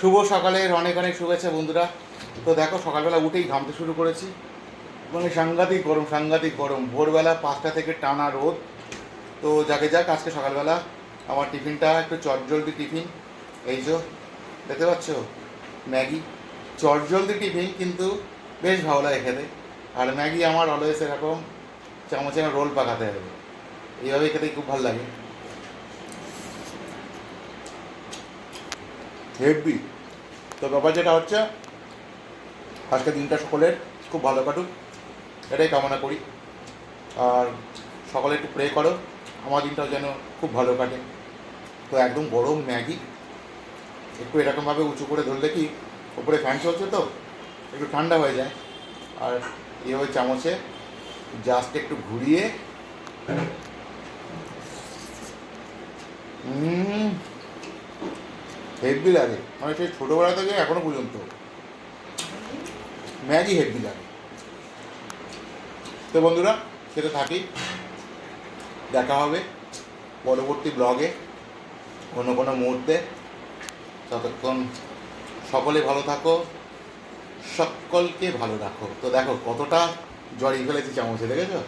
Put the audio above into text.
শুভ সকালের অনেক অনেক শুভেচ্ছা বন্ধুরা। তো দেখো সকালবেলা উঠেই ঘামতে শুরু করেছি, মানে সাংঘাতিক গরম। ভোরবেলা 5টা থেকে টানা রোদ। তো যাকে যাক, আজকে সকালবেলা আমার টিফিনটা একটু চটজলদি টিফিন। এই যে দেখতে পাচ্ছ, ম্যাগি। চটজলদি টিফিন কিন্তু বেশ ভালো লাগে খেতে। আর ম্যাগি আমার অলওয়েজ এরকম চামচে রোল পাকাতে হবে, এইভাবেই খেতে খুব ভালো লাগে। হেভি। তো ব্যাপার যেটা হচ্ছে, আজকে দিনটা সকলের খুব ভালো কাটুক, এটাই কামনা করি। আর সকলে একটু প্রে করো আমার দিনটাও যেন খুব ভালো কাটে। তো একদম গরম ম্যাগি একটু এরকমভাবে উঁচু করে ধরলে কি, ওপরে ফ্যান চলছে তো একটু ঠান্ডা হয়ে যায়। আর এইভাবে চামচে জাস্ট একটু ঘুরিয়ে হেভি লাগে, মানে সেই ছোটোবেলা থেকে এখনো পর্যন্ত ম্যাগি হেভি লাগে। তো বন্ধুরা, খেতে থাকি, দেখা হবে পরবর্তী ব্লগে অন্য কোনো মুহূর্তে। ততক্ষণ সকলে ভালো থাকো, সকলকে ভালো রাখো। তো দেখো কতটা জড়িয়ে ফেলেছি চামচে, দেখেছো?